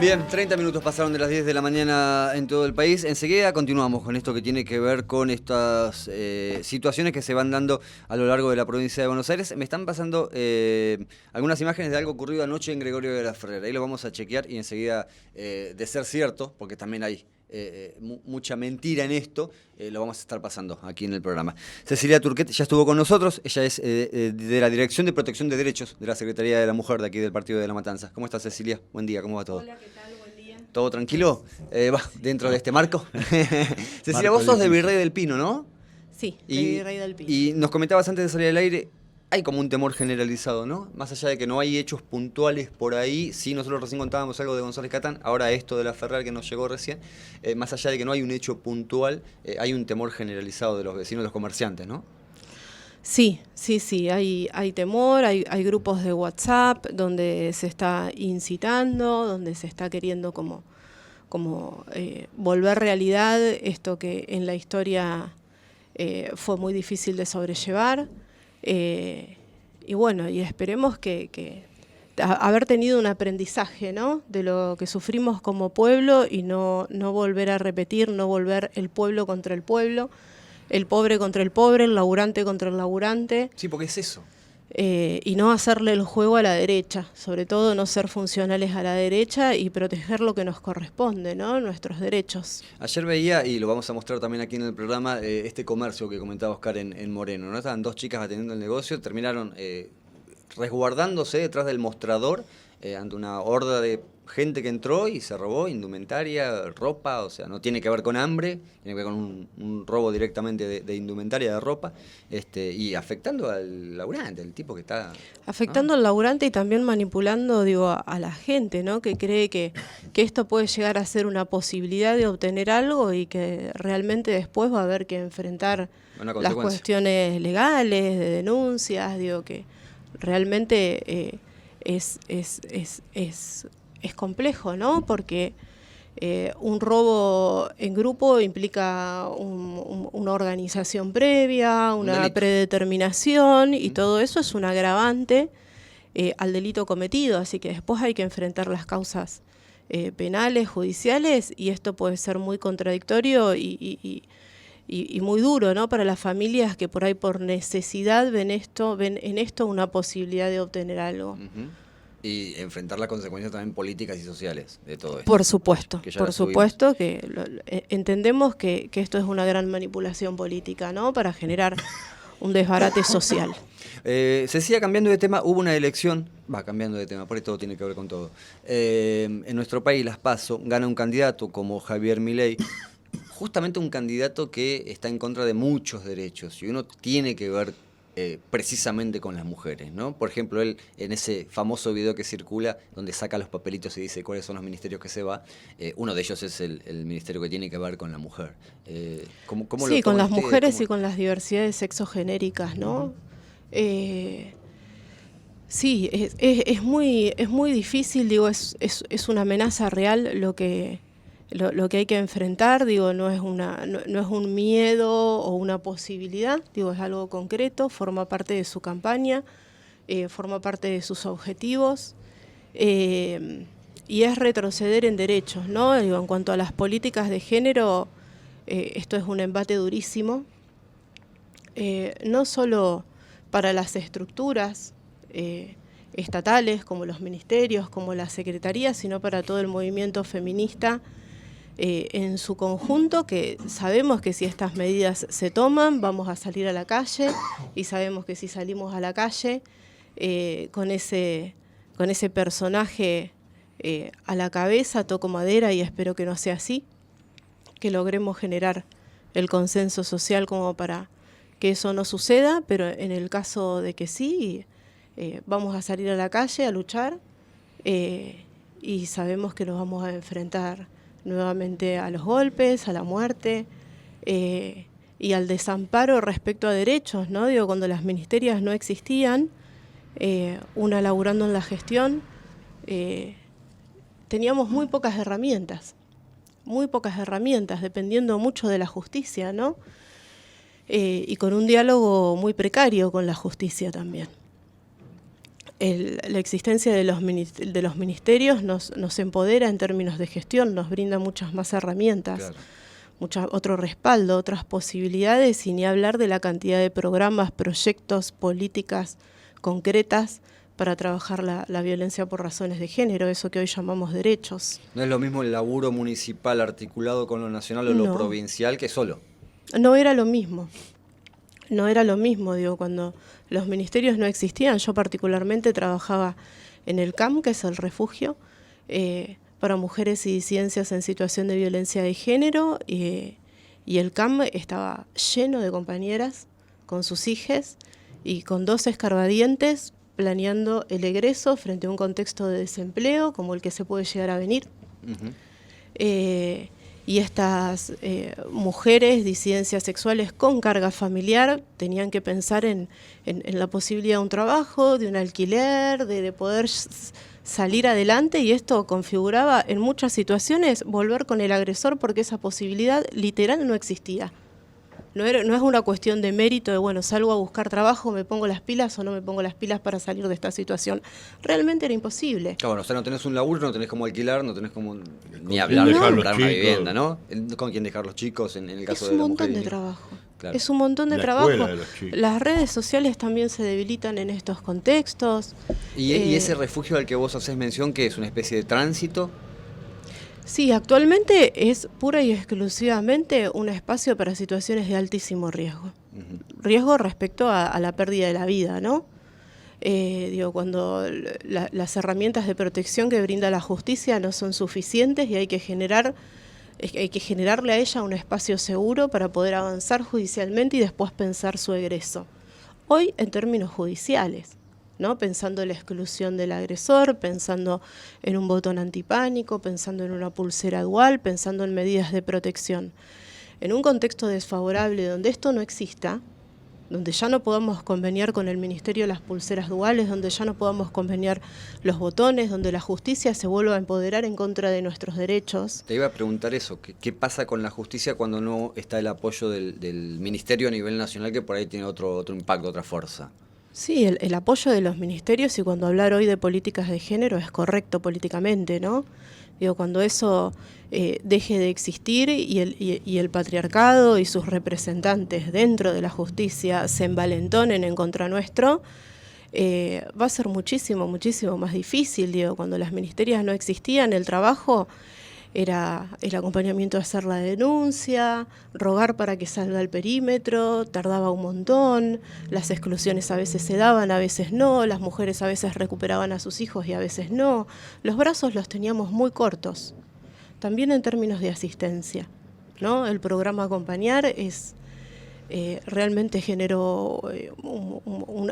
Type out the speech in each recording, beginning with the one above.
Bien, 30 minutos pasaron de las 10 de la mañana en todo el país. Enseguida continuamos con esto que tiene que ver con estas situaciones que se van dando a lo largo de la provincia de Buenos Aires. Me están pasando algunas imágenes de algo ocurrido anoche en Gregorio de la Ferrera. Ahí lo vamos a chequear y enseguida, de ser cierto, porque también hay mucha mentira en esto, lo vamos a estar pasando aquí en el programa. Cecilia Turquet ya estuvo con nosotros. Ella es de la Dirección de Protección de Derechos de la Secretaría de la Mujer de aquí del Partido de La Matanza. ¿Cómo estás, Cecilia? Buen día, ¿cómo va todo? Hola, ¿qué tal? Buen día. ¿Todo tranquilo? Va, dentro de este marco. Cecilia, vos sos de Virrey del Pino, ¿no? Sí, de Virrey del Pino. Y nos comentabas antes de salir al aire, hay como un temor generalizado, ¿no? Más allá de que no hay hechos puntuales por ahí, sí, nosotros recién contábamos algo de González Catán, ahora esto de la Ferrer que nos llegó recién, más allá de que no hay un hecho puntual, hay un temor generalizado de los vecinos, de los comerciantes, ¿no? Sí, hay temor, hay grupos de WhatsApp donde se está incitando, donde se está queriendo como volver realidad esto que en la historia fue muy difícil de sobrellevar. Y bueno, y esperemos que haber tenido un aprendizaje, ¿no?, de lo que sufrimos como pueblo y no volver a repetir, no volver el pueblo contra el pueblo, el pobre contra el pobre, el laburante contra el laburante. Sí, porque es eso. Y no hacerle el juego a la derecha, sobre todo no ser funcionales a la derecha y proteger lo que nos corresponde, ¿no?, nuestros derechos. Ayer veía, y lo vamos a mostrar también aquí en el programa, este comercio que comentaba Oscar en Moreno, ¿no? Estaban dos chicas atendiendo el negocio, terminaron resguardándose detrás del mostrador ante una horda de gente que entró y se robó indumentaria, ropa, o sea, no tiene que ver con hambre, tiene que ver con un robo directamente de indumentaria, de ropa, y afectando al laburante, el tipo que está... Afectando al laburante y también manipulando, digo, a la gente, ¿no?, que cree que esto puede llegar a ser una posibilidad de obtener algo y que realmente después va a haber que enfrentar las cuestiones legales, de denuncias, digo, que realmente es complejo, ¿no?, porque un robo en grupo implica una organización previa, una predeterminación, y todo eso es un agravante al delito cometido, así que después hay que enfrentar las causas penales, judiciales, y esto puede ser muy contradictorio y muy duro, ¿no?, para las familias que por ahí por necesidad ven en esto una posibilidad de obtener algo. Y enfrentar las consecuencias también políticas y sociales de todo esto. Por supuesto, entendemos que esto es una gran manipulación política, ¿no?, para generar un desbarate social. Cecilia, cambiando de tema, hubo una elección, cambiando de tema, por ahí todo tiene que ver con todo. En nuestro país, las PASO, gana un candidato como Javier Milei, justamente un candidato que está en contra de muchos derechos, y uno tiene que ver precisamente con las mujeres, ¿no? Por ejemplo, él en ese famoso video que circula, donde saca los papelitos y dice cuáles son los ministerios que se va, uno de ellos es el ministerio que tiene que ver con la mujer. ¿Cómo sí, con las mujeres y con las diversidades sexogenéricas, ¿no? Sí, es muy difícil, digo, es una amenaza real lo que hay que enfrentar, digo, no es un miedo o una posibilidad, digo, es algo concreto, forma parte de su campaña, forma parte de sus objetivos, y es retroceder en derechos, ¿no? Digo, en cuanto a las políticas de género, esto es un embate durísimo, no solo para las estructuras estatales, como los ministerios, como las secretarías, sino para todo el movimiento feminista en su conjunto, que sabemos que si estas medidas se toman vamos a salir a la calle, y sabemos que si salimos a la calle con ese personaje a la cabeza, toco madera y espero que no sea así, que logremos generar el consenso social como para que eso no suceda, pero en el caso de que sí, vamos a salir a la calle a luchar, y sabemos que nos vamos a enfrentar nuevamente a los golpes, a la muerte y al desamparo respecto a derechos, ¿no? Digo, cuando las ministerias no existían, una laburando en la gestión, teníamos muy pocas herramientas, dependiendo mucho de la justicia, ¿no? Y con un diálogo muy precario con la justicia también. la existencia de los ministerios nos empodera en términos de gestión, nos brinda muchas más herramientas, claro, otro respaldo, otras posibilidades, y ni hablar de la cantidad de programas, proyectos, políticas concretas para trabajar la violencia por razones de género, eso que hoy llamamos derechos. No es lo mismo el laburo municipal articulado con lo nacional o lo provincial que solo. No era lo mismo. No era lo mismo, digo, cuando los ministerios no existían. Yo particularmente trabajaba en el CAM, que es el refugio para mujeres y disidencias en situación de violencia de género, y el CAM estaba lleno de compañeras con sus hijes y con 2 escarbadientes planeando el egreso frente a un contexto de desempleo como el que se puede llegar a venir. Y estas mujeres, disidencias sexuales con carga familiar, tenían que pensar en la posibilidad de un trabajo, de un alquiler, de poder salir adelante, y esto configuraba en muchas situaciones volver con el agresor porque esa posibilidad literal no existía. No es una cuestión de mérito de, bueno, salgo a buscar trabajo, me pongo las pilas o no me pongo las pilas para salir de esta situación. Realmente era imposible. Claro, o sea, no tenés un laburo, no tenés cómo alquilar, no tenés como ni hablar de comprar una vivienda, ¿no? ¿Con quién dejar los chicos en el caso de la mujer? Es un montón de trabajo. Claro. Es un montón de trabajo. Las redes sociales también se debilitan en estos contextos. ¿Y ese refugio al que vos hacés mención, que es una especie de tránsito? Sí, actualmente es pura y exclusivamente un espacio para situaciones de altísimo riesgo. Riesgo respecto a la pérdida de la vida, ¿no? Cuando las herramientas de protección que brinda la justicia no son suficientes y hay que generarle a ella un espacio seguro para poder avanzar judicialmente y después pensar su egreso. Hoy, en términos judiciales, ¿no? Pensando en la exclusión del agresor, pensando en un botón antipánico, pensando en una pulsera dual, pensando en medidas de protección. En un contexto desfavorable donde esto no exista, donde ya no podamos conveniar con el Ministerio las pulseras duales, donde ya no podamos conveniar los botones, donde la justicia se vuelva a empoderar en contra de nuestros derechos. Te iba a preguntar eso, ¿qué pasa con la justicia cuando no está el apoyo del Ministerio a nivel nacional, que por ahí tiene otro impacto, otra fuerza? Sí, el apoyo de los ministerios, y cuando hablar hoy de políticas de género es correcto políticamente, ¿no? Digo, cuando eso deje de existir y el patriarcado y sus representantes dentro de la justicia se envalentonen en contra nuestro, va a ser muchísimo, muchísimo más difícil. Digo, cuando las ministerias no existían, el trabajo era el acompañamiento de hacer la denuncia, rogar para que salga el perímetro, tardaba un montón, las exclusiones a veces se daban, a veces no, las mujeres a veces recuperaban a sus hijos y a veces no. Los brazos los teníamos muy cortos, también en términos de asistencia, ¿no? El programa Acompañar realmente generó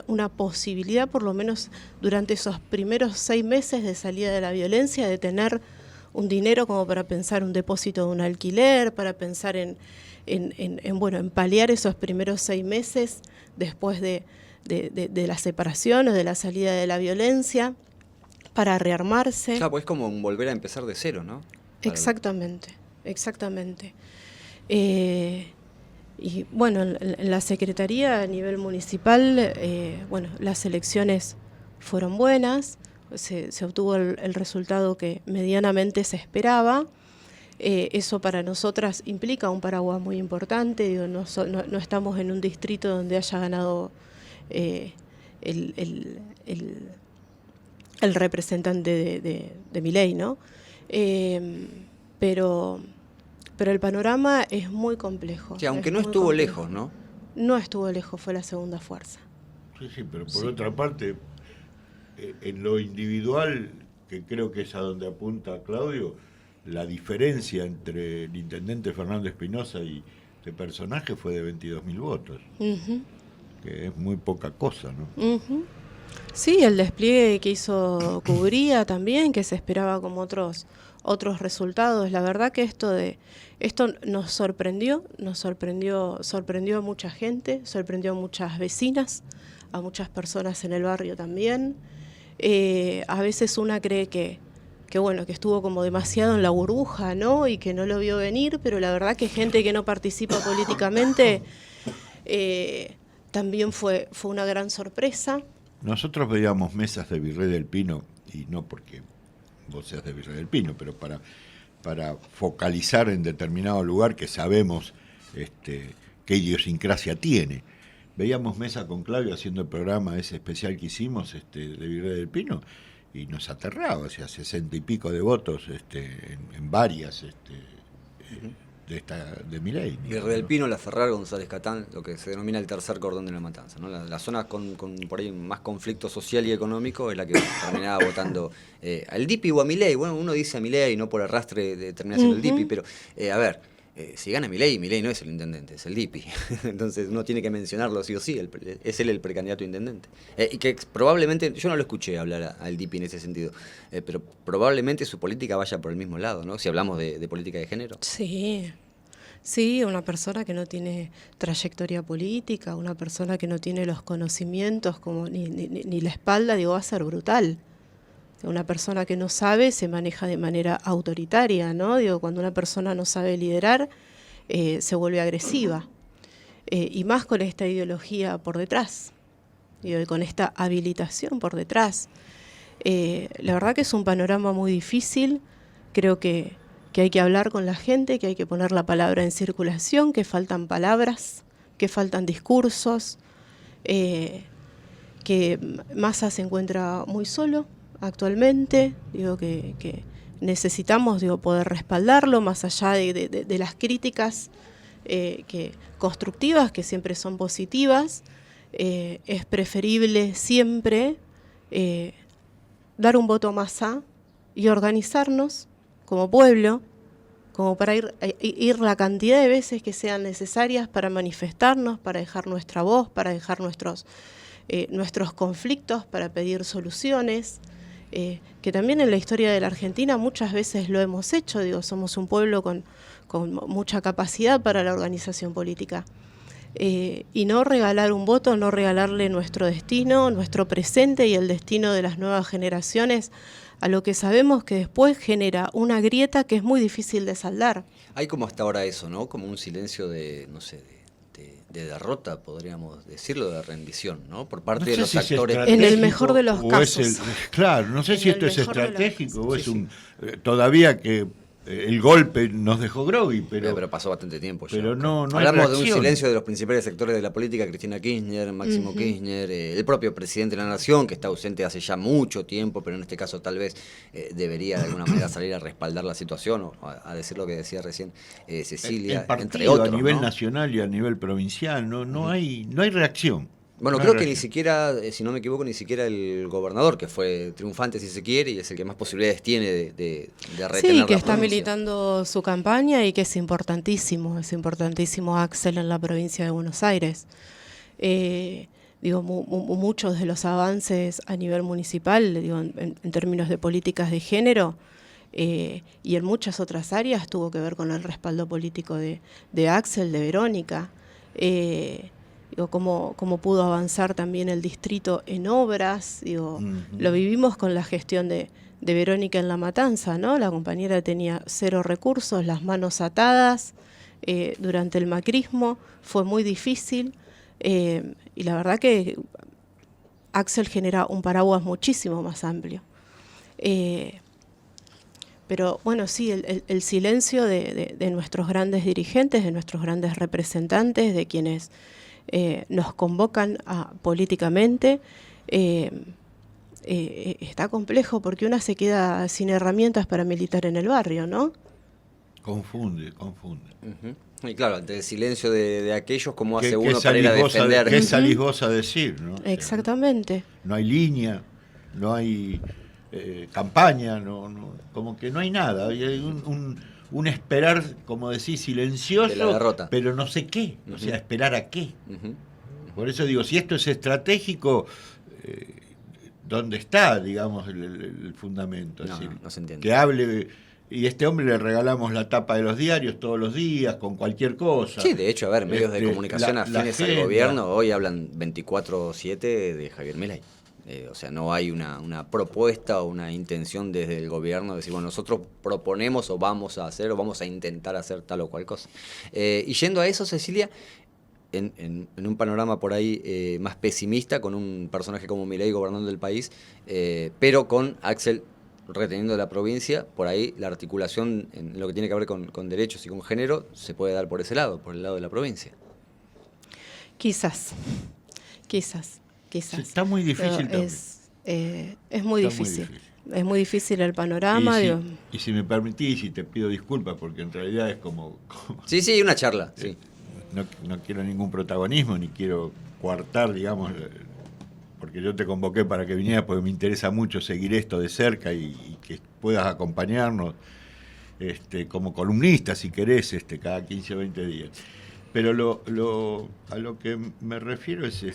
una posibilidad, por lo menos durante esos primeros 6 meses de salida de la violencia, de tener un dinero como para pensar un depósito de un alquiler, para pensar en paliar esos primeros 6 meses después de la separación o de la salida de la violencia, para rearmarse. Claro, pues es como volver a empezar de cero, ¿no? Exactamente. Y bueno, en la Secretaría a nivel municipal, las elecciones fueron buenas. Se obtuvo el resultado que medianamente se esperaba. Eso para nosotras implica un paraguas muy importante. Digo, no estamos en un distrito donde haya ganado el representante de Milei, ¿no? Pero el panorama es muy complejo. Sí, aunque no estuvo lejos, ¿no? No estuvo lejos, fue la segunda fuerza. Sí, pero por otra parte, en lo individual, que creo que es a donde apunta Claudio, la diferencia entre el intendente Fernando Espinosa y este personaje fue de 22.000 votos, que es muy poca cosa, ¿no? Sí, el despliegue que hizo Cubría también, que se esperaba como otros resultados. La verdad que esto nos sorprendió a mucha gente, sorprendió a muchas vecinas, a muchas personas en el barrio también. A veces una cree que estuvo como demasiado en la burbuja, ¿no? Y que no lo vio venir, pero la verdad que gente que no participa políticamente también fue una gran sorpresa. nosotros veíamos mesas de Virrey del Pino, y no porque vos seas de Virrey del Pino, pero para focalizar en determinado lugar que sabemos qué idiosincrasia tiene. Veíamos mesa con Claudio haciendo el programa ese especial que hicimos de Virrey del Pino, y nos aterraba, o sea, 60 y pico de votos en varias de Milei. Virrey del Pino, La Ferrar, González Catán, lo que se denomina el tercer cordón de la matanza, ¿no? La zona con por ahí más conflicto social y económico es la que terminaba votando al DIPI o a Milei. Bueno, uno dice a Milei, no por arrastre de terminar siendo el DIPI, pero a ver, si gana Milei no es el intendente, es el DIPI. Entonces uno tiene que mencionarlo sí o sí, es él el precandidato a intendente. Y que probablemente, yo no lo escuché hablar al DIPI en ese sentido, pero probablemente su política vaya por el mismo lado, ¿no? Si hablamos de política de género. Sí, una persona que no tiene trayectoria política, una persona que no tiene los conocimientos ni la espalda, va a ser brutal. Una persona que no sabe se maneja de manera autoritaria, ¿no? Cuando una persona no sabe liderar, se vuelve agresiva. Y más con esta ideología por detrás, y con esta habilitación por detrás. La verdad que es un panorama muy difícil. Creo que hay que hablar con la gente, que hay que poner la palabra en circulación, que faltan palabras, que faltan discursos, que Massa se encuentra muy solo actualmente, que necesitamos poder respaldarlo más allá de las críticas constructivas, que siempre son positivas. Es preferible siempre dar un voto a Massa y organizarnos como pueblo, como para ir la cantidad de veces que sean necesarias para manifestarnos, para dejar nuestra voz, para dejar nuestros conflictos, para pedir soluciones, que también en la historia de la Argentina muchas veces lo hemos hecho. Somos un pueblo con mucha capacidad para la organización política. Y no regalar un voto, no regalarle nuestro destino, nuestro presente y el destino de las nuevas generaciones a lo que sabemos que después genera una grieta que es muy difícil de saldar. Hay como hasta ahora eso, ¿no? Como un silencio de derrota, podríamos decirlo, de rendición, ¿no? Por parte de los actores. En el mejor de los casos. Claro, no sé si esto es estratégico o es todavía que el golpe nos dejó groggy, pero pasó bastante tiempo ya. Pero no hablamos de un silencio de los principales sectores de la política: Cristina Kirchner, Máximo Kirchner, el propio presidente de la Nación, que está ausente hace ya mucho tiempo, pero en este caso tal vez debería de alguna manera salir a respaldar la situación, o a decir lo que decía recién Cecilia, el partido, entre otros. A nivel ¿no? nacional y a nivel provincial no hay reacción. Bueno, creo que ni siquiera, si no me equivoco, ni siquiera el gobernador, que fue triunfante si se quiere, y es el que más posibilidades tiene de retener. Sí, que está militando su campaña y que es importantísimo Axel en la provincia de Buenos Aires. Muchos de los avances a nivel municipal, en términos de políticas de género, y en muchas otras áreas tuvo que ver con el respaldo político de Axel, de Verónica. Cómo pudo avanzar también el distrito en obras, lo vivimos con la gestión de Verónica en La Matanza, ¿no? La compañera tenía 0 recursos, las manos atadas, durante el macrismo, fue muy difícil, y la verdad que Axel genera un paraguas muchísimo más amplio. Pero bueno, sí, el silencio de nuestros grandes dirigentes, de nuestros grandes representantes, de quienes nos convocan políticamente, está complejo porque una se queda sin herramientas para militar en el barrio, ¿no? Confunde. Y claro, ante el silencio de aquellos, ¿cómo hace uno para ir a defender? ¿Qué salís vos a decir? ¿No? Exactamente. No hay línea, no hay campaña, como que no hay nada. Hay un esperar, como decís, silencioso, de la derrota. Pero no sé qué, o sea, esperar a qué. Por eso digo, si esto es estratégico, ¿dónde está, digamos, el fundamento? No se entiende. Que hable, y a este hombre le regalamos la tapa de los diarios todos los días, con cualquier cosa. Sí, de hecho, medios de comunicación afines al gobierno hoy hablan 24/7 de Javier Milei. O sea, no hay una propuesta o una intención desde el gobierno de decir, bueno, nosotros proponemos o vamos a hacer o vamos a intentar hacer tal o cual cosa. Y yendo a eso, Cecilia, en un panorama por ahí más pesimista, con un personaje como Milei gobernando el país, pero con Axel reteniendo la provincia, por ahí la articulación en lo que tiene que ver con derechos y con género se puede dar por ese lado, por el lado de la provincia. Quizás. Sí, está muy difícil también. Es muy difícil. Es muy difícil el panorama. Y si me permitís, y te pido disculpas, porque en realidad es como Sí, una charla. Sí. No quiero ningún protagonismo, ni quiero coartar, digamos, porque yo te convoqué para que vinieras, porque me interesa mucho seguir esto de cerca y que puedas acompañarnos como columnista, si querés, cada 15 o 20 días. Pero a lo que me refiero es,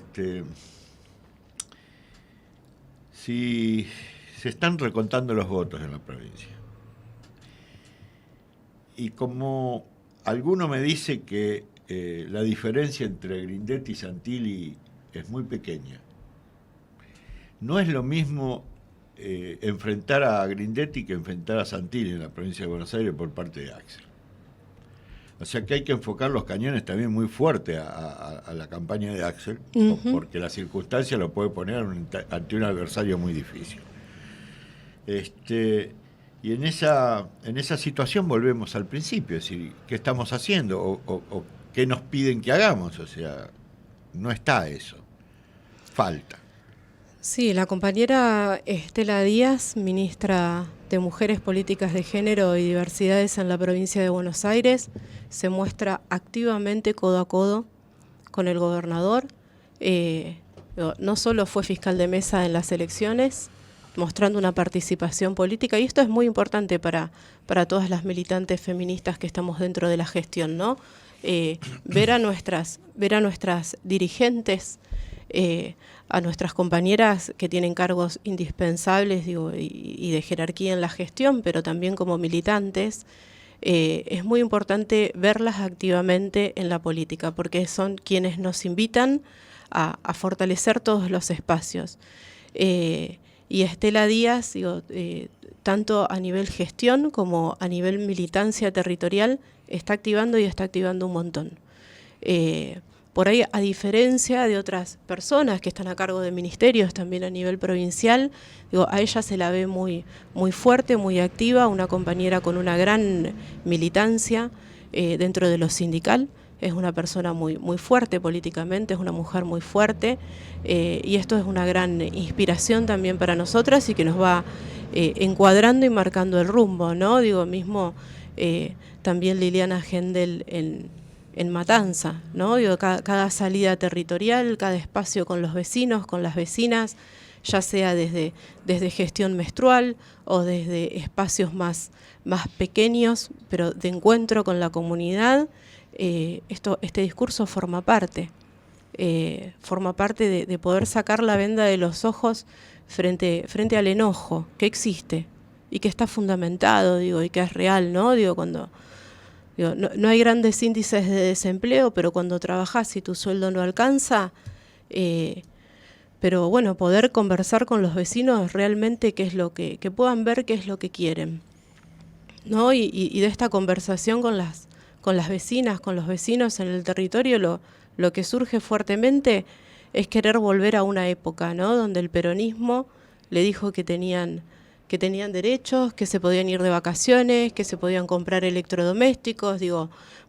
si se están recontando los votos en la provincia, y como alguno me dice que la diferencia entre Grindetti y Santilli es muy pequeña, no es lo mismo enfrentar a Grindetti que enfrentar a Santilli en la provincia de Buenos Aires por parte de Axel. O sea que hay que enfocar los cañones también muy fuerte a la campaña de Axel, porque la circunstancia lo puede poner ante un adversario muy difícil. Y en esa situación volvemos al principio, es decir, ¿qué estamos haciendo? O ¿qué nos piden que hagamos? O sea, no está eso. Falta. Sí, la compañera Estela Díaz, ministra de Mujeres, Políticas de Género y Diversidades en la provincia de Buenos Aires, se muestra activamente codo a codo con el gobernador. No solo fue fiscal de mesa en las elecciones, mostrando una participación política, y esto es muy importante para todas las militantes feministas que estamos dentro de la gestión, ¿no? Ver a nuestras dirigentes, a nuestras compañeras que tienen cargos indispensables, y de jerarquía en la gestión, pero también como militantes, es muy importante verlas activamente en la política, porque son quienes nos invitan a fortalecer todos los espacios. Y Estela Díaz, tanto a nivel gestión como a nivel militancia territorial, está activando un montón. Por ahí, a diferencia de otras personas que están a cargo de ministerios también a nivel provincial, a ella se la ve muy, muy fuerte, muy activa, una compañera con una gran militancia dentro de lo sindical. Es una persona muy, muy fuerte políticamente, es una mujer muy fuerte, y esto es una gran inspiración también para nosotras y que nos va encuadrando y marcando el rumbo, ¿no? También Liliana Gendel en Matanza, ¿no? Cada salida territorial, cada espacio con los vecinos, con las vecinas, ya sea desde gestión menstrual o desde espacios más pequeños, pero de encuentro con la comunidad. Este discurso forma parte de poder sacar la venda de los ojos frente al enojo que existe y que está fundamentado, y que es real, ¿no? No hay grandes índices de desempleo, pero cuando trabajás y tu sueldo no alcanza, pero bueno, poder conversar con los vecinos realmente qué es lo que puedan ver qué es lo que quieren, ¿no? Y de esta conversación con las vecinas, con los vecinos en el territorio, lo que surge fuertemente es querer volver a una época, ¿no? Donde el peronismo le dijo que tenían derechos, que se podían ir de vacaciones, que se podían comprar electrodomésticos,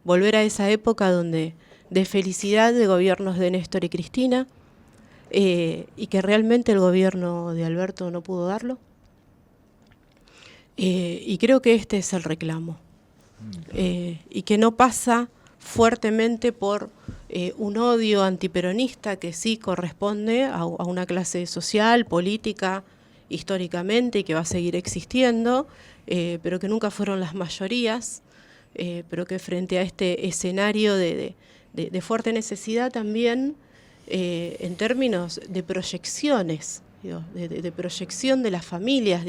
volver a esa época de felicidad de gobiernos de Néstor y Cristina, y que realmente el gobierno de Alberto no pudo darlo. Y creo que este es el reclamo, y que no pasa fuertemente por un odio antiperonista que sí corresponde a una clase social, política, históricamente, y que va a seguir existiendo, pero que nunca fueron las mayorías, pero que frente a este escenario de fuerte necesidad también, en términos de proyecciones, de proyección de las familias,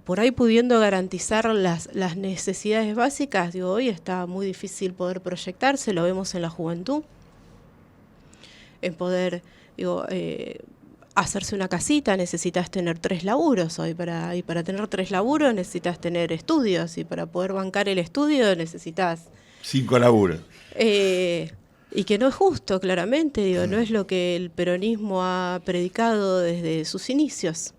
por ahí pudiendo garantizar las necesidades básicas, hoy está muy difícil poder proyectarse, lo vemos en la juventud, en poder, hacerse una casita necesitas tener 3 laburos hoy, y para tener 3 laburos necesitas tener estudios, y para poder bancar el estudio necesitas 5 laburos. Y que no es justo, claramente, digo, no es lo que el peronismo ha predicado desde sus inicios.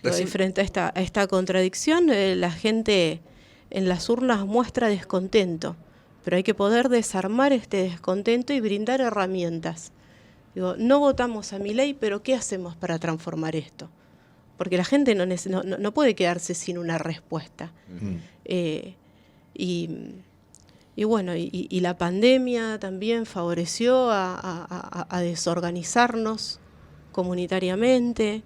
Y frente a esta contradicción, la gente en las urnas muestra descontento, pero hay que poder desarmar este descontento y brindar herramientas. Digo, no votamos a Milei, pero ¿qué hacemos para transformar esto? Porque la gente no puede quedarse sin una respuesta. Y bueno, y la pandemia también favoreció a desorganizarnos comunitariamente,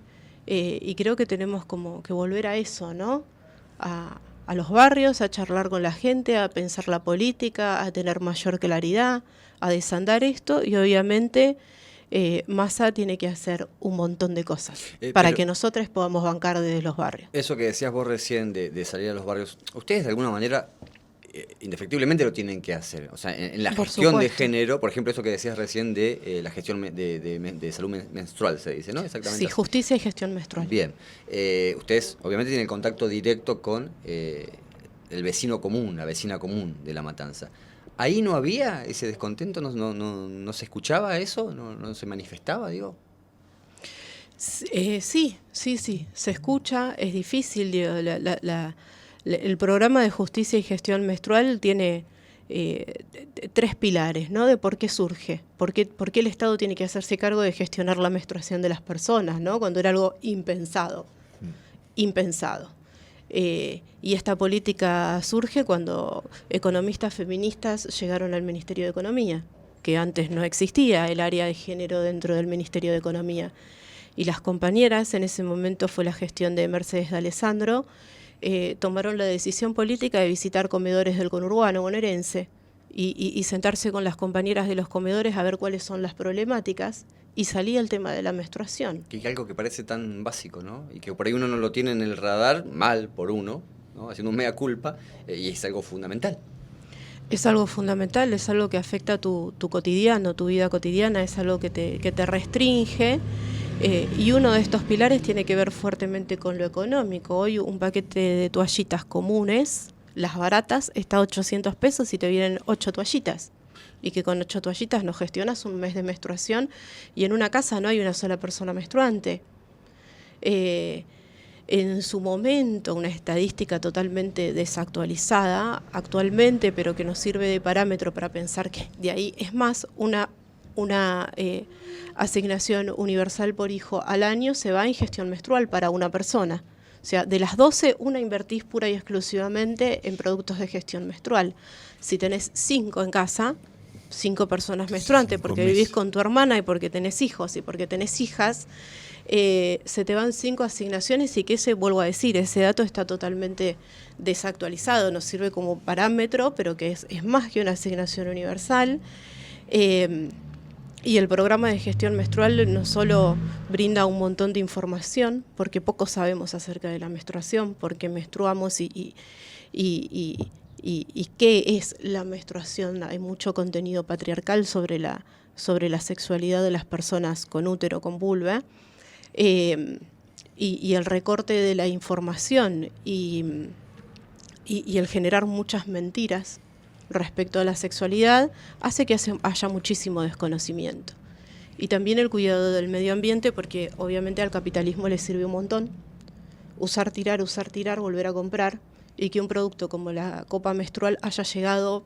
y creo que tenemos como que volver a eso, ¿no? A los barrios, a charlar con la gente, a pensar la política, a tener mayor claridad, a desandar esto, y obviamente Massa tiene que hacer un montón de cosas para que nosotros podamos bancar desde los barrios. Eso que decías vos recién de salir a los barrios, ustedes de alguna manera indefectiblemente lo tienen que hacer. O sea, en la gestión de género, por ejemplo, eso que decías recién de la gestión de salud menstrual, se dice, ¿no? Exactamente. Sí, así. Justicia y gestión menstrual. Bien. Ustedes obviamente tienen contacto directo con el vecino común, la vecina común de La Matanza. ¿Ahí no había ese descontento? ¿No se escuchaba eso? ¿No se manifestaba, digo? Sí, se escucha, es difícil, digo, el programa de justicia y gestión menstrual tiene 3 pilares, ¿no? De por qué surge, por qué el Estado tiene que hacerse cargo de gestionar la menstruación de las personas, ¿no? Cuando era algo impensado. Y esta política surge cuando economistas feministas llegaron al Ministerio de Economía, que antes no existía el área de género dentro del Ministerio de Economía. Y las compañeras, en ese momento fue la gestión de Mercedes D'Alessandro, tomaron la decisión política de visitar comedores del conurbano bonaerense y sentarse con las compañeras de los comedores a ver cuáles son las problemáticas, y salía el tema de la menstruación. Que es algo que parece tan básico, ¿no? Y que por ahí uno no lo tiene en el radar, mal por uno, ¿no? Haciendo un mea culpa, y es algo fundamental. Es algo fundamental, es algo que afecta tu cotidiano, tu vida cotidiana, es algo que te restringe. Y uno de estos pilares tiene que ver fuertemente con lo económico. Hoy un paquete de toallitas comunes, las baratas, está a 800 pesos y te vienen 8 toallitas. Y que con 8 toallitas no gestionas un mes de menstruación, y en una casa no hay una sola persona menstruante. En su momento, una estadística totalmente desactualizada actualmente, pero que nos sirve de parámetro para pensar que de ahí es más una asignación universal por hijo al año se va en gestión menstrual para una persona. O sea, de las 12, una invertís pura y exclusivamente en productos de gestión menstrual. Si tenés 5 en casa, 5 personas menstruantes, porque vivís con tu hermana y porque tenés hijos y porque tenés hijas, se te van 5 asignaciones, y que vuelvo a decir, ese dato está totalmente desactualizado, nos sirve como parámetro, pero que es más que una asignación universal. Y el programa de gestión menstrual no solo brinda un montón de información, porque poco sabemos acerca de la menstruación, porque menstruamos y qué es la menstruación. Hay mucho contenido patriarcal sobre la sexualidad de las personas con útero, con vulva, y el recorte de la información y el generar muchas mentiras respecto a la sexualidad hace que haya muchísimo desconocimiento. Y también el cuidado del medio ambiente, porque obviamente al capitalismo le sirve un montón usar, tirar, volver a comprar, y que un producto como la copa menstrual haya llegado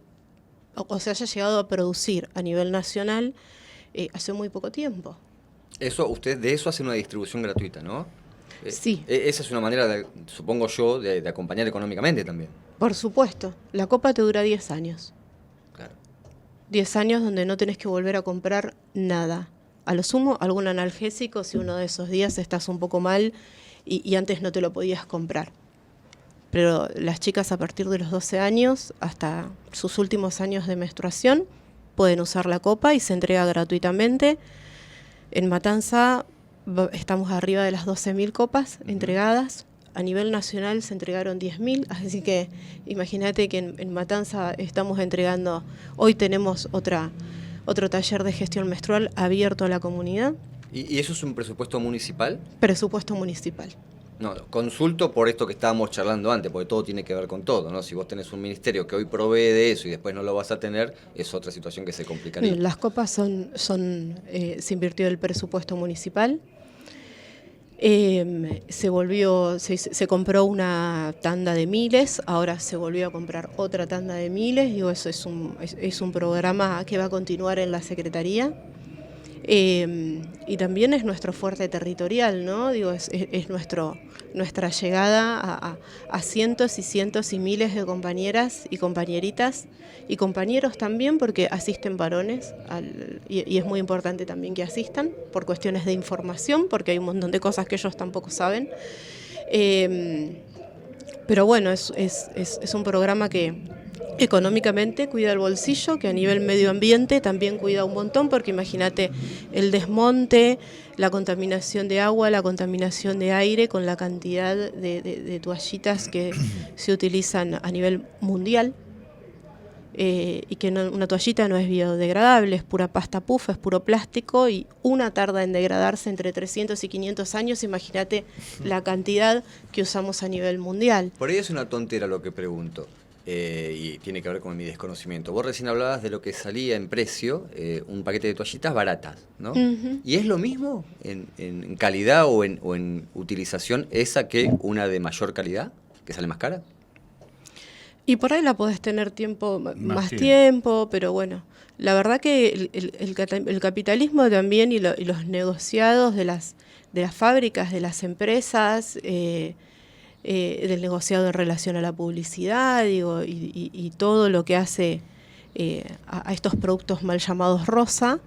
a producir a nivel nacional hace muy poco tiempo. Usted de eso hace una distribución gratuita, ¿no? Sí. Esa es una manera, supongo yo, de acompañar económicamente también. Por supuesto. La copa te dura 10 años. Claro. 10 años donde no tenés que volver a comprar nada. A lo sumo, algún analgésico si uno de esos días estás un poco mal y antes no te lo podías comprar. Pero las chicas a partir de los 12 años hasta sus últimos años de menstruación pueden usar la copa y se entrega gratuitamente. En Matanza estamos arriba de las 12.000 copas entregadas. A nivel nacional se entregaron 10.000, así que imagínate que en Matanza estamos entregando, hoy tenemos otro taller de gestión menstrual abierto a la comunidad. ¿Y eso es un presupuesto municipal? Presupuesto municipal. No, consulto por esto que estábamos charlando antes, porque todo tiene que ver con todo, ¿no? Si vos tenés un ministerio que hoy provee de eso y después no lo vas a tener, es otra situación que se complicaría. Las copas se invirtió el presupuesto municipal. Se compró una tanda de miles, ahora se volvió a comprar otra tanda de miles. Digo, eso es un programa que va a continuar en la Secretaría. Y también es nuestro fuerte territorial, ¿no? Digo, es nuestra llegada a cientos y cientos y miles de compañeras y compañeritas y compañeros también, porque asisten varones y es muy importante también que asistan por cuestiones de información, porque hay un montón de cosas que ellos tampoco saben. Pero bueno, es un programa que económicamente cuida el bolsillo, que a nivel medio ambiente también cuida un montón, porque imagínate el desmonte, la contaminación de agua, la contaminación de aire, con la cantidad de toallitas que se utilizan a nivel mundial, y que una toallita no es biodegradable, es pura pasta puff, es puro plástico, y una tarda en degradarse entre 300 y 500 años, imagínate la cantidad que usamos a nivel mundial. Por ahí es una tontera lo que pregunto. Y tiene que ver con mi desconocimiento. Vos recién hablabas de lo que salía en precio, un paquete de toallitas baratas, ¿no? Uh-huh. ¿Y es lo mismo en calidad o en utilización esa que una de mayor calidad, que sale más cara? Y por ahí la podés tener más tiempo, pero bueno, la verdad que el capitalismo también y los negociados de las fábricas, de las empresas, del negociado en relación a la publicidad, digo, y todo lo que hace a estos productos mal llamados rosa,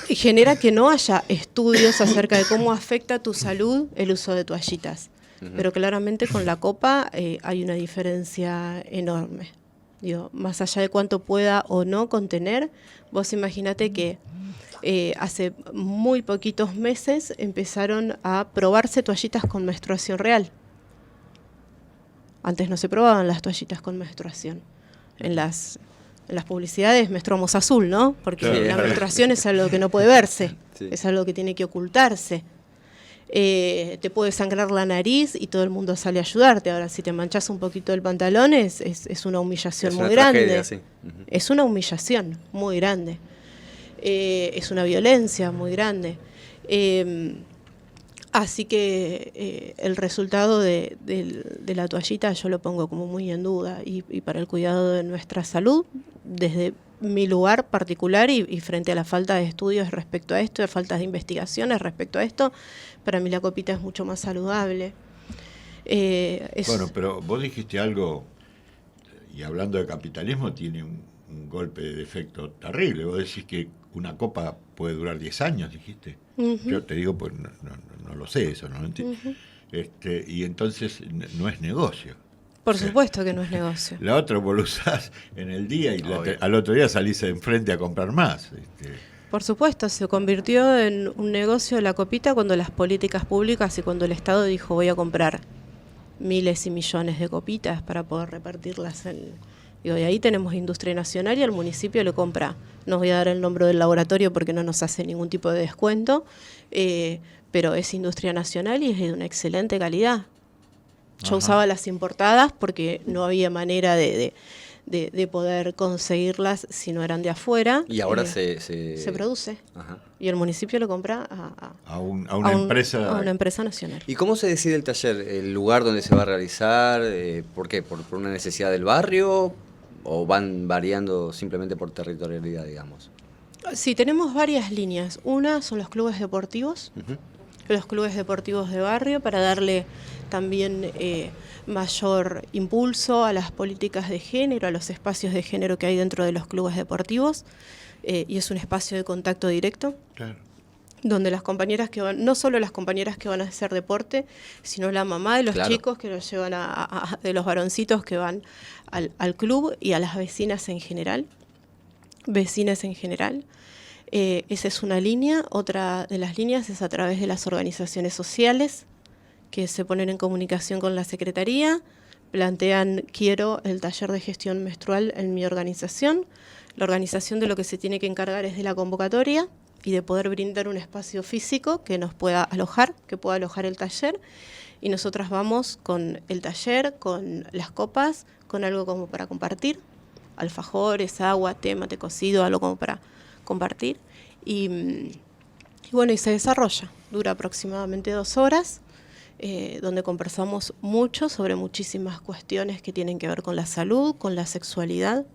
genera que no haya estudios acerca de cómo afecta a tu salud el uso de toallitas. Uh-huh. Pero claramente con la copa hay una diferencia enorme. Digo, más allá de cuánto pueda o no contener, vos imaginate que hace muy poquitos meses empezaron a probarse toallitas con menstruación real. Antes no se probaban las toallitas con menstruación. En las publicidades menstruamos azul, ¿no? Porque sí, la menstruación es algo que no puede verse, sí. Es algo que tiene que ocultarse. Te puede sangrar la nariz y todo el mundo sale a ayudarte. Ahora, si te manchas un poquito el pantalón, es una humillación muy grande. Tragedia, sí. Uh-huh. Es una humillación muy grande. Es una violencia muy grande. Así que el resultado de la toallita yo lo pongo como muy en duda, y para el cuidado de nuestra salud, desde mi lugar particular y frente a la falta de estudios respecto a esto, de falta de investigaciones respecto a esto, para mí la copita es mucho más saludable. Bueno, pero vos dijiste algo, y hablando de capitalismo, tiene un golpe de efecto terrible. Vos decís que una copa puede durar 10 años, dijiste. Uh-huh. Yo te digo, pues no lo sé eso, ¿no? Uh-huh. Y entonces no es negocio. Por supuesto que no es negocio. La otra vos lo usás en el día y al otro día salís enfrente a comprar más. Por supuesto, se convirtió en un negocio la copita cuando las políticas públicas y cuando el Estado dijo voy a comprar miles y millones de copitas para poder repartirlas y ahí tenemos industria nacional y el municipio le compra. No voy a dar el nombre del laboratorio porque no nos hace ningún tipo de descuento, pero es industria nacional y es de una excelente calidad. Yo usaba las importadas porque no había manera de poder conseguirlas si no eran de afuera. Y ahora se produce. Ajá. Y el municipio lo compra a una empresa nacional. ¿Y cómo se decide el taller? ¿El lugar donde se va a realizar? ¿Por qué? ¿Por una necesidad del barrio? ¿O van variando simplemente por territorialidad, digamos? Sí, tenemos varias líneas. Una son los clubes deportivos, uh-huh. Los clubes deportivos de barrio, para darle también mayor impulso a las políticas de género, a los espacios de género que hay dentro de los clubes deportivos, y es un espacio de contacto directo. Claro. Donde las compañeras que van, no solo las compañeras que van a hacer deporte, sino la mamá de los claro. chicos que los llevan de los varoncitos que van al club, y a las vecinas en general. Esa es una línea. Otra de las líneas es a través de las organizaciones sociales que se ponen en comunicación con la Secretaría, plantean quiero el taller de gestión menstrual en mi organización. La organización de lo que se tiene que encargar es de la convocatoria, y de poder brindar un espacio físico que nos pueda alojar, que pueda alojar el taller. Y nosotras vamos con el taller, con las copas, con algo como para compartir, alfajores, agua, té, mate cocido, algo como para compartir. Y bueno, y se desarrolla, dura aproximadamente 2 horas, donde conversamos mucho sobre muchísimas cuestiones que tienen que ver con la salud, con la sexualidad,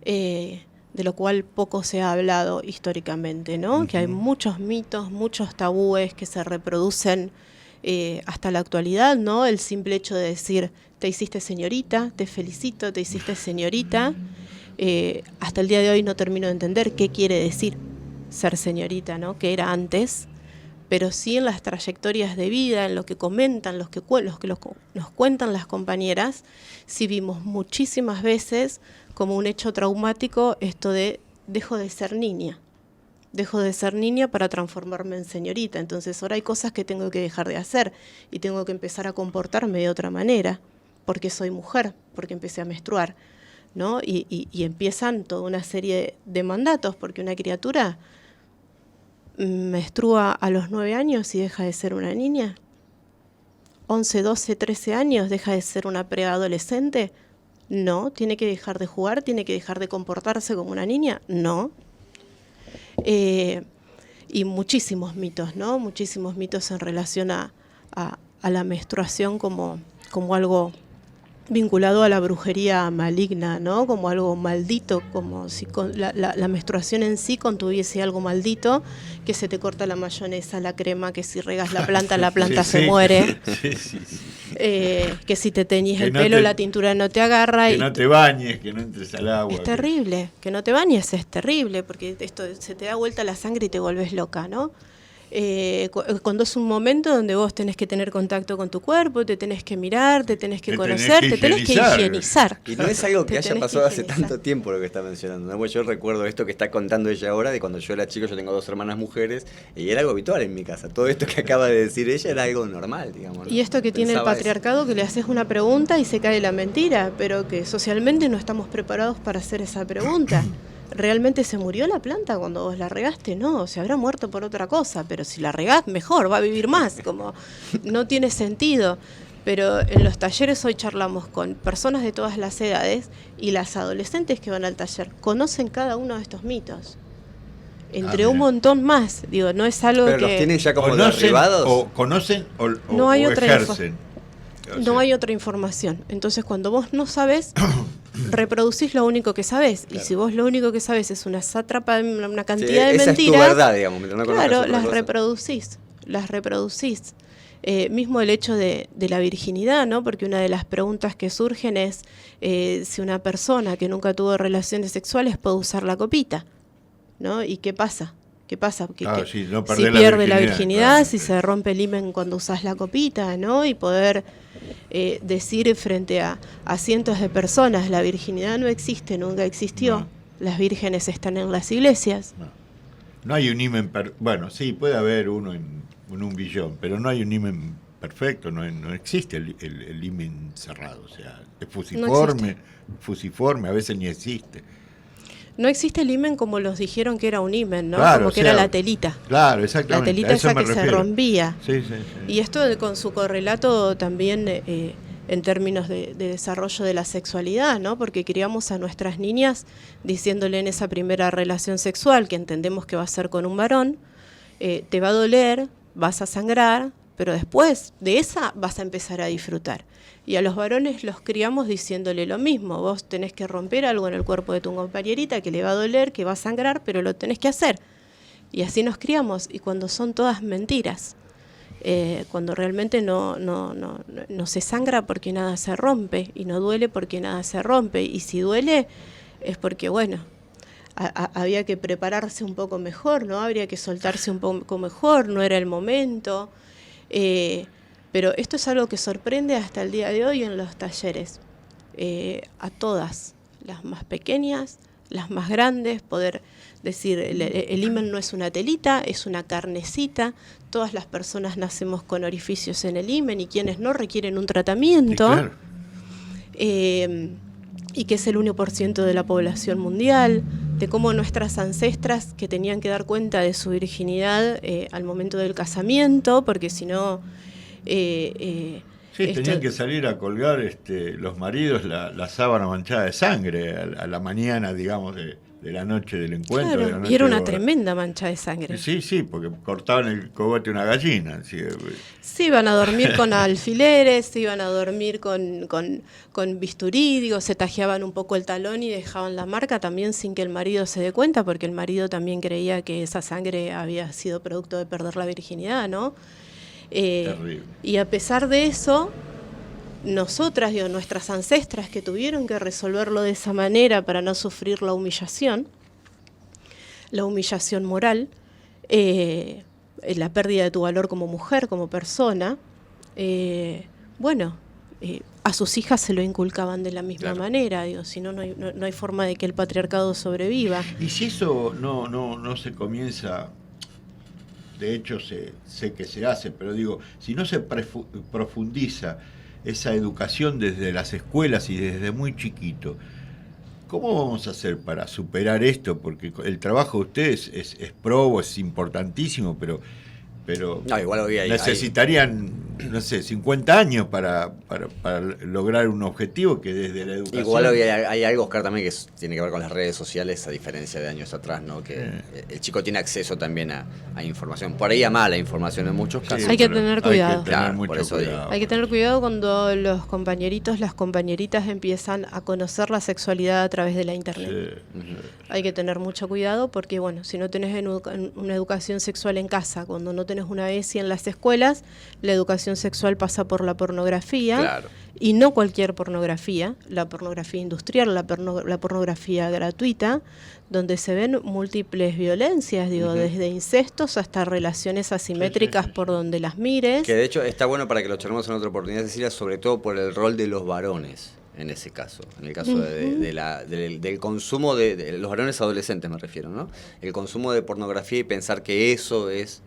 de lo cual poco se ha hablado históricamente, ¿no? Uh-huh. Que hay muchos mitos, muchos tabúes que se reproducen hasta la actualidad, ¿no? El simple hecho de decir, te hiciste señorita, te felicito, te hiciste señorita, hasta el día de hoy no termino de entender qué quiere decir ser señorita, ¿no? Que era antes, pero sí en las trayectorias de vida, en lo que comentan, nos cuentan las compañeras, sí vimos muchísimas veces como un hecho traumático esto de dejo de ser niña para transformarme en señorita, entonces ahora hay cosas que tengo que dejar de hacer y tengo que empezar a comportarme de otra manera, porque soy mujer, porque empecé a menstruar, ¿no? Y empiezan toda una serie de mandatos, porque una criatura menstrua a los 9 años y deja de ser una niña. 11, 12, 13 años deja de ser una preadolescente. No. ¿Tiene que dejar de jugar? ¿Tiene que dejar de comportarse como una niña? No. Y muchísimos mitos, ¿no? Muchísimos mitos en relación a la menstruación como algo vinculado a la brujería maligna, ¿no? Como algo maldito, como si la menstruación en sí contuviese algo maldito, que se te corta la mayonesa, la crema, que si regas la planta se muere, que si te teñís el pelo, la tintura no te agarra. Que no te bañes, que no entres al agua. Es terrible, que no te bañes es terrible, porque esto se te da vuelta la sangre y te vuelves loca, ¿no? Cuando es un momento donde vos tenés que tener contacto con tu cuerpo, te tenés que mirar, te tenés que conocer, te tenés que higienizar. Y no es algo que haya pasado hace tanto tiempo lo que está mencionando, ¿no? Pues yo recuerdo esto que está contando ella ahora, de cuando yo era chico, yo tengo 2 hermanas mujeres, y era algo habitual en mi casa. Todo esto que acaba de decir ella era algo normal, digamos, ¿no? Y esto que tiene el patriarcado, eso, que le haces una pregunta y se cae la mentira, pero que socialmente no estamos preparados para hacer esa pregunta. ¿Realmente se murió la planta cuando vos la regaste? No, se habrá muerto por otra cosa, pero si la regás, mejor, va a vivir más, como no tiene sentido. Pero en los talleres hoy charlamos con personas de todas las edades y las adolescentes que van al taller conocen cada uno de estos mitos. Entre un montón más, digo, no es algo pero que... ¿los tienen ya como derribados? O conocen o no hay otra ejercen. No hay otra información. Entonces, cuando vos no sabés, reproducís lo único que sabés. Claro. Y si vos lo único que sabés es una sátrapa, una cantidad de mentiras... Esa es tu verdad, digamos. No claro, las reproducís. Mismo el hecho de la virginidad, ¿no? Porque una de las preguntas que surgen es si una persona que nunca tuvo relaciones sexuales puede usar la copita, ¿no? ¿Y qué pasa? ¿Qué pasa? Si no si pierde la virginidad, claro, si se rompe el himen cuando usás la copita, ¿no? Y poder decir frente a cientos de personas, la virginidad no existe, nunca existió, no. Las vírgenes están en las iglesias. No hay un himen, bueno, sí, puede haber uno en 1 billón, pero no hay un himen perfecto, no existe el himen cerrado, o sea, es fusiforme, a veces ni existe. No existe el himen como los dijeron que era un himen, ¿no? Claro, como que era la telita. Claro, exactamente. La telita esa que se rompía. Sí. Y esto con su correlato también en términos de desarrollo de la sexualidad, ¿no? Porque criamos a nuestras niñas diciéndole en esa primera relación sexual, que entendemos que va a ser con un varón, te va a doler, vas a sangrar, pero después de esa vas a empezar a disfrutar. Y a los varones los criamos diciéndole lo mismo, vos tenés que romper algo en el cuerpo de tu compañerita que le va a doler, que va a sangrar, pero lo tenés que hacer. Y así nos criamos, y cuando son todas mentiras, cuando realmente no se sangra porque nada se rompe, y no duele porque nada se rompe, y si duele es porque, bueno, había que prepararse un poco mejor, ¿no? Habría que soltarse un poco mejor, no era el momento. Pero esto es algo que sorprende hasta el día de hoy en los talleres, a todas, las más pequeñas, las más grandes, poder decir, el himen no es una telita, es una carnecita, todas las personas nacemos con orificios en el himen y quienes no requieren un tratamiento, sí, claro. Y que es el 1% de la población mundial, de cómo nuestras ancestras que tenían que dar cuenta de su virginidad al momento del casamiento, porque si no... Sí, tenían que salir a colgar los maridos la sábana manchada de sangre a la mañana, digamos, de la noche del encuentro. Claro, de la noche y era una de boda. tremenda mancha de sangre. Sí, porque cortaban el cogote a una gallina. Sí, Se iban a dormir con alfileres, se iban a dormir con bisturí, digo, se tajeaban un poco el talón y dejaban la marca también sin que el marido se dé cuenta, porque el marido también creía que esa sangre había sido producto de perder la virginidad, ¿no? terrible. Y a pesar de eso, nosotras, digo, nuestras ancestras que tuvieron que resolverlo de esa manera para no sufrir la humillación moral, la pérdida de tu valor como mujer, como persona, a sus hijas se lo inculcaban de la misma manera, digo, si no, no hay forma de que el patriarcado sobreviva. Y si eso no se comienza, de hecho sé que se hace, pero digo, si no se profundiza esa educación desde las escuelas y desde muy chiquito, ¿cómo vamos a hacer para superar esto? Porque el trabajo de ustedes es probo, es importantísimo, pero No, igual hoy necesitarían, no sé, 50 años para lograr un objetivo que desde la educación... Igual hoy hay algo, Oscar, también que tiene que ver con las redes sociales, a diferencia de años atrás, ¿no? Que el chico tiene acceso también a información, por ahí a mala información en muchos casos. Hay que tener cuidado. Claro, por eso digo. Hay que tener cuidado cuando los compañeritos, las compañeritas empiezan a conocer la sexualidad a través de la internet. Sí. Hay que tener mucho cuidado porque, bueno, si no tenés una educación sexual en casa, cuando no tenés una ESI en las escuelas, la educación sexual pasa por la pornografía. Claro. Y no cualquier pornografía, la pornografía industrial, la pornografía gratuita, donde se ven múltiples violencias, digo, desde incestos hasta relaciones asimétricas por donde las mires. Que de hecho está bueno para que lo charlemos en otra oportunidad, Cecilia, sobre todo por el rol de los varones en ese caso, en el caso del consumo de los varones adolescentes, me refiero, ¿no? El consumo de pornografía y pensar que eso es...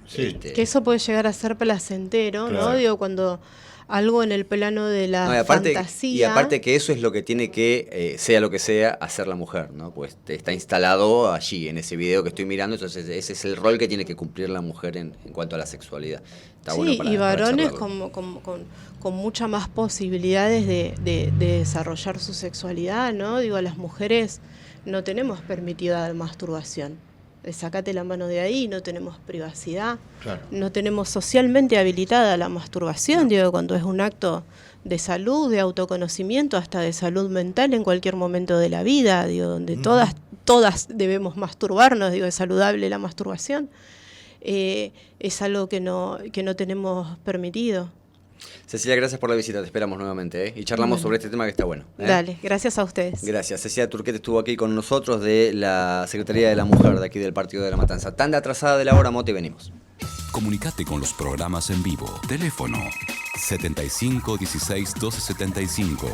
Sí. Que eso puede llegar a ser placentero, Claro. ¿no? Digo, cuando algo en el plano de la fantasía... Y aparte que eso es lo que tiene que, sea lo que sea, hacer la mujer, ¿no? Pues está instalado allí, en ese video que estoy mirando, entonces ese es el rol que tiene que cumplir la mujer en cuanto a la sexualidad. Está sí, bueno para varones charlarlo. con muchas más posibilidades de desarrollar su sexualidad, ¿no? Digo, las mujeres no tenemos permitida la masturbación. Sacate la mano de ahí, no tenemos privacidad, Claro. no tenemos socialmente habilitada la masturbación, digo, cuando es un acto de salud, de autoconocimiento, hasta de salud mental en cualquier momento de la vida, digo, donde todas debemos masturbarnos, digo, es saludable la masturbación, es algo que no tenemos permitido. Cecilia, gracias por la visita, te esperamos nuevamente, ¿eh? Y charlamos sobre este tema que está bueno. Dale, gracias a ustedes. Gracias. Cecilia Turquet estuvo aquí con nosotros de la Secretaría de la Mujer de aquí del Partido de la Matanza. Tanda atrasada de la hora, Mote, venimos. Comunicate con los programas en vivo. Teléfono 75 16 12 75